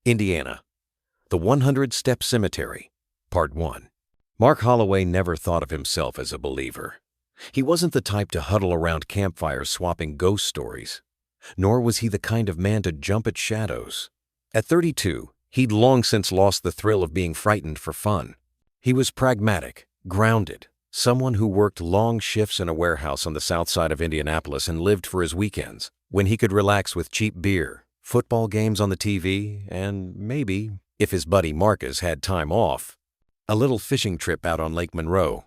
Indiana. The 100-Step Cemetery, Part 1. Mark Holloway never thought of himself as a believer. He wasn't the type to huddle around campfires swapping ghost stories, nor was he the kind of man to jump at shadows. At 32, he'd long since lost the thrill of being frightened for fun. He was pragmatic, grounded, someone who worked long shifts in a warehouse on the south side of Indianapolis and lived for his weekends, when he could relax with cheap beer, football games on the TV, and maybe, if his buddy Marcus had time off, a little fishing trip out on Lake Monroe.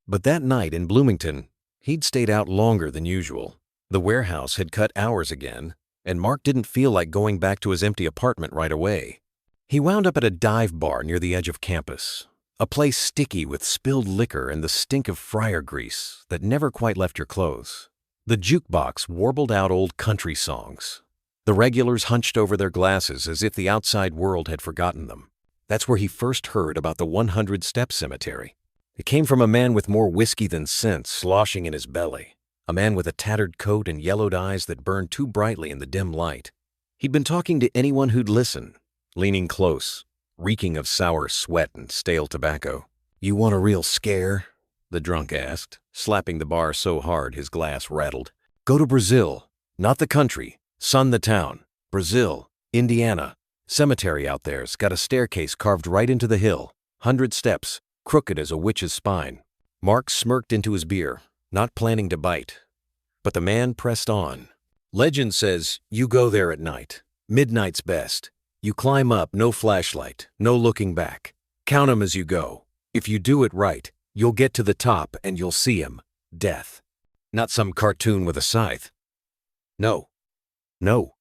But that night in Bloomington, he'd stayed out longer than usual. The warehouse had cut hours again, and Mark didn't feel like going back to his empty apartment right away. He wound up at a dive bar near the edge of campus, a place sticky with spilled liquor and the stink of fryer grease that never quite left your clothes. The jukebox warbled out old country songs. The regulars hunched over their glasses as if the outside world had forgotten them. That's where he first heard about the 100-Step Cemetery. It came from a man with more whiskey than sense sloshing in his belly, a man with a tattered coat and yellowed eyes that burned too brightly in the dim light. He'd been talking to anyone who'd listen, leaning close, reeking of sour sweat and stale tobacco. "You want a real scare?" the drunk asked, slapping the bar so hard his glass rattled. "Go to Brazil, not the country. Son the town. Brazil, Indiana. Cemetery out there's got a staircase carved right into the hill. 100 steps, crooked as a witch's spine." Mark smirked into his beer, not planning to bite. But the man pressed on. "Legend says you go there at night. Midnight's best. You climb up, no flashlight, no looking back. Count 'em as you go. If you do it right, you'll get to the top and you'll see him. Death. Not some cartoon with a scythe. No. No.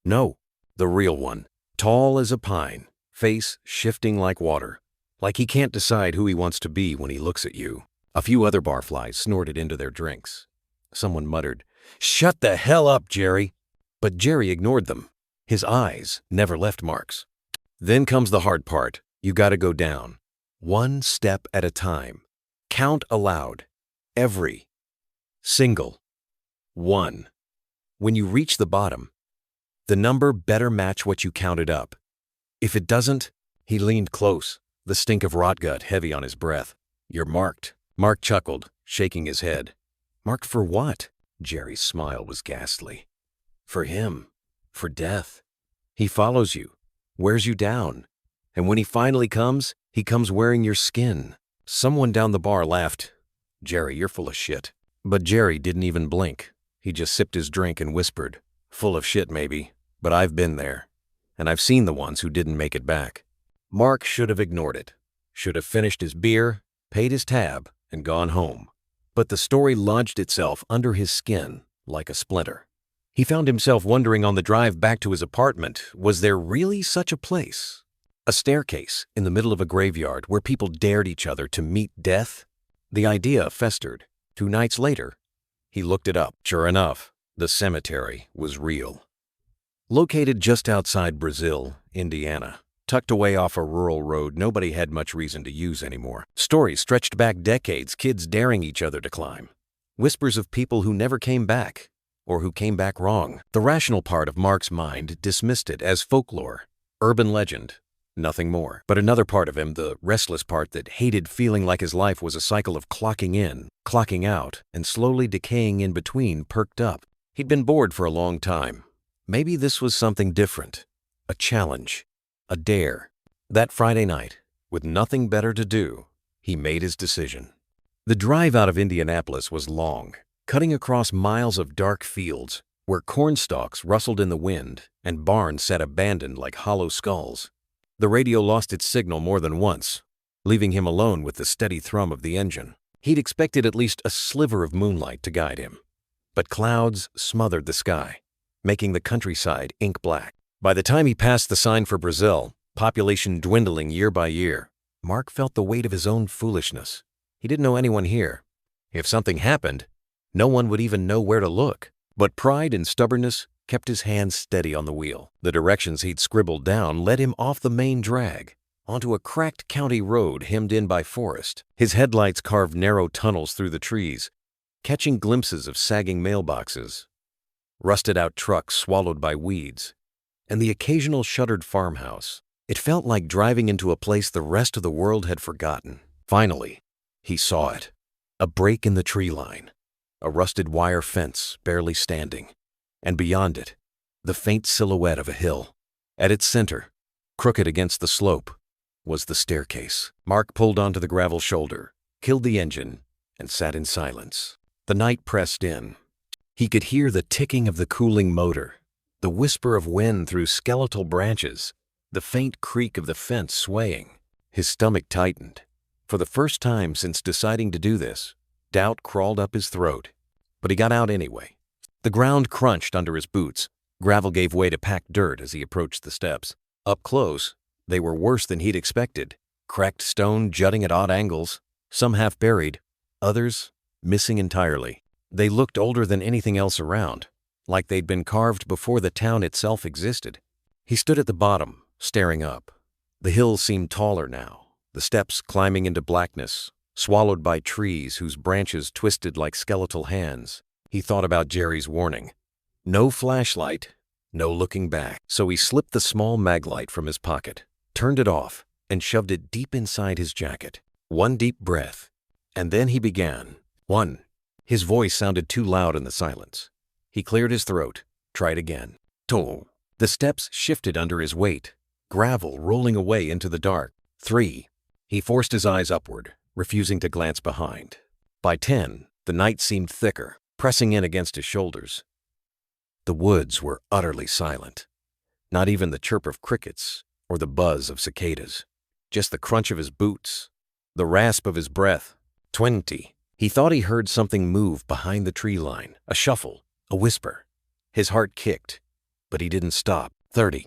No. The real one. Tall as a pine, face shifting like water. Like he can't decide who he wants to be when he looks at you." A few other barflies snorted into their drinks. Someone muttered, "Shut the hell up, Jerry." But Jerry ignored them. His eyes never left Mark's. "Then comes the hard part. You gotta go down. One step at a time. Count aloud. Every single one. When you reach the bottom, the number better match what you counted up. If it doesn't," he leaned close, the stink of rot gut heavy on his breath, "you're marked." Mark chuckled, shaking his head. "Marked for what?" Jerry's smile was ghastly. "For him. For death. He follows you, wears you down. And when he finally comes, he comes wearing your skin." Someone down the bar laughed. "Jerry, you're full of shit." But Jerry didn't even blink. He just sipped his drink and whispered, "Full of shit maybe, but I've been there. And I've seen the ones who didn't make it back." Mark should have ignored it. Should have finished his beer, paid his tab, and gone home. But the story lodged itself under his skin like a splinter. He found himself wondering on the drive back to his apartment, was there really such a place? A staircase in the middle of a graveyard where people dared each other to meet death? The idea festered. 2 nights later, he looked it up. Sure enough, the cemetery was real. Located just outside Brazil, Indiana, tucked away off a rural road nobody had much reason to use anymore. Stories stretched back decades, kids daring each other to climb. Whispers of people who never came back, or who came back wrong. The rational part of Mark's mind dismissed it as folklore, urban legend, nothing more. But another part of him, the restless part that hated feeling like his life was a cycle of clocking in, clocking out, and slowly decaying in between, perked up. He'd been bored for a long time. Maybe this was something different. A challenge. A dare. That Friday night, with nothing better to do, he made his decision. The drive out of Indianapolis was long, cutting across miles of dark fields where corn stalks rustled in the wind and barns sat abandoned like hollow skulls. The radio lost its signal more than once, leaving him alone with the steady thrum of the engine. He'd expected at least a sliver of moonlight to guide him, but clouds smothered the sky, making the countryside ink black. By the time he passed the sign for Brazil, population dwindling year by year, Mark felt the weight of his own foolishness. He didn't know anyone here. If something happened, no one would even know where to look. But pride and stubbornness kept his hands steady on the wheel. The directions he'd scribbled down led him off the main drag, onto a cracked county road hemmed in by forest. His headlights carved narrow tunnels through the trees, catching glimpses of sagging mailboxes, rusted-out trucks swallowed by weeds, and the occasional shuttered farmhouse. It felt like driving into a place the rest of the world had forgotten. Finally, he saw it. A break in the tree line. A rusted wire fence barely standing. And beyond it, the faint silhouette of a hill. At its center, crooked against the slope, was the staircase. Mark pulled onto the gravel shoulder, killed the engine, and sat in silence. The night pressed in. He could hear the ticking of the cooling motor, the whisper of wind through skeletal branches, the faint creak of the fence swaying. His stomach tightened. For the first time since deciding to do this, doubt crawled up his throat. But he got out anyway. The ground crunched under his boots. Gravel gave way to packed dirt as he approached the steps. Up close, they were worse than he'd expected. Cracked stone jutting at odd angles, some half buried, others missing entirely. They looked older than anything else around, like they'd been carved before the town itself existed. He stood at the bottom, staring up. The hill seemed taller now, the steps climbing into blackness, swallowed by trees whose branches twisted like skeletal hands. He thought about Jerry's warning. No flashlight, no looking back. So he slipped the small maglite from his pocket, turned it off, and shoved it deep inside his jacket. One deep breath, and then he began. 1. His voice sounded too loud in the silence. He cleared his throat, tried again. 2. The steps shifted under his weight, gravel rolling away into the dark. 3. He forced his eyes upward, refusing to glance behind. By 10, the night seemed thicker, pressing in against his shoulders. The woods were utterly silent. Not even the chirp of crickets or the buzz of cicadas. Just the crunch of his boots, the rasp of his breath. 20. He thought he heard something move behind the tree line, a shuffle, a whisper. His heart kicked, but he didn't stop. 30.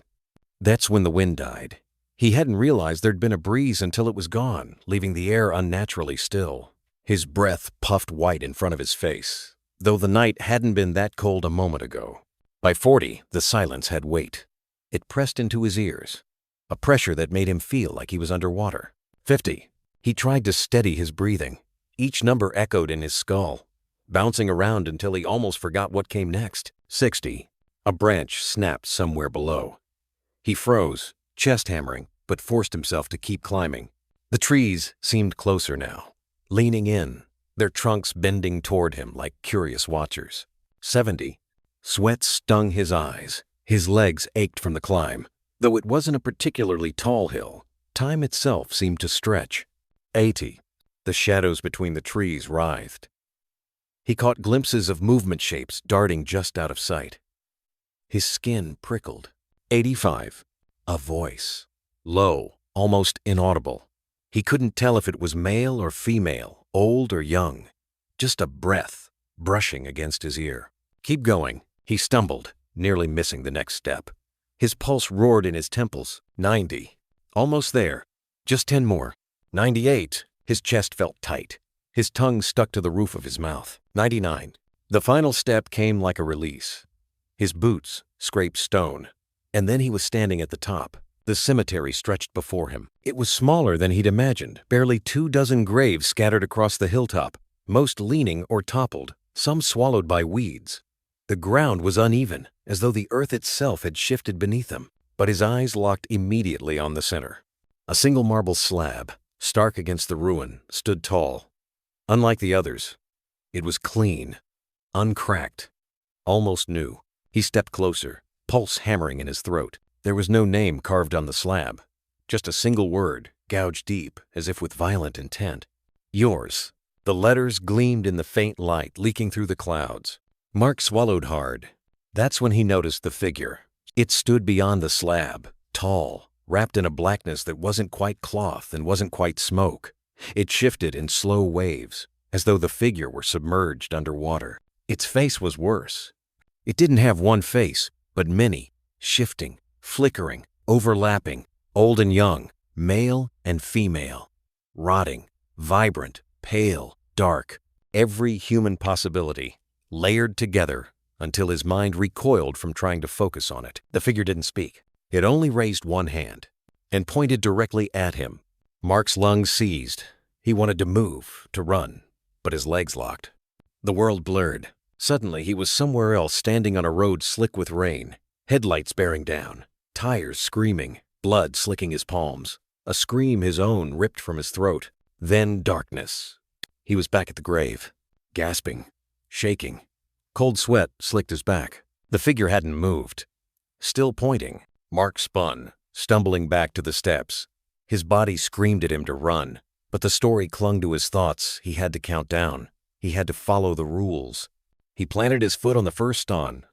That's when the wind died. He hadn't realized there'd been a breeze until it was gone, leaving the air unnaturally still. His breath puffed white in front of his face, though the night hadn't been that cold a moment ago. By 40, the silence had weight. It pressed into his ears, a pressure that made him feel like he was underwater. 50. He tried to steady his breathing. Each number echoed in his skull, bouncing around until he almost forgot what came next. 60. A branch snapped somewhere below. He froze, chest hammering, but forced himself to keep climbing. The trees seemed closer now, leaning in, their trunks bending toward him like curious watchers. 70. Sweat stung his eyes. His legs ached from the climb. Though it wasn't a particularly tall hill, time itself seemed to stretch. 80. The shadows between the trees writhed. He caught glimpses of movement shapes darting just out of sight. His skin prickled. 85. A voice. Low, almost inaudible. He couldn't tell if it was male or female, old or young. Just a breath brushing against his ear. Keep going. He stumbled, nearly missing the next step. His pulse roared in his temples. 90. Almost there. Just 10 more. 98. His chest felt tight. His tongue stuck to the roof of his mouth. 99. The final step came like a release. His boots scraped stone, and then he was standing at the top. The cemetery stretched before him. It was smaller than he'd imagined, barely 24 graves scattered across the hilltop, most leaning or toppled, some swallowed by weeds. The ground was uneven, as though the earth itself had shifted beneath him, but his eyes locked immediately on the center. A single marble slab, stark against the ruin, stood tall. Unlike the others, it was clean, uncracked, almost new. He stepped closer, pulse hammering in his throat. There was no name carved on the slab, just a single word, gouged deep, as if with violent intent. Yours. The letters gleamed in the faint light leaking through the clouds. Mark swallowed hard. That's when he noticed the figure. It stood beyond the slab, tall, wrapped in a blackness that wasn't quite cloth and wasn't quite smoke. It shifted in slow waves, as though the figure were submerged underwater. Its face was worse. It didn't have one face, but many, shifting, flickering, overlapping, old and young, male and female, rotting, vibrant, pale, dark, every human possibility, layered together until his mind recoiled from trying to focus on it. The figure didn't speak. It only raised one hand and pointed directly at him. Mark's lungs seized. He wanted to move, to run, but his legs locked. The world blurred. Suddenly, he was somewhere else, standing on a road slick with rain, headlights bearing down, tires screaming. blood slicking his palms, a scream his own ripped from his throat. Then darkness. He was back at the grave, gasping, shaking. Cold sweat slicked his back. The figure hadn't moved. Still pointing, Mark spun, stumbling back to the steps. His body screamed at him to run, but the story clung to his thoughts. He had to count down. He had to follow the rules. He planted his foot on the first stone,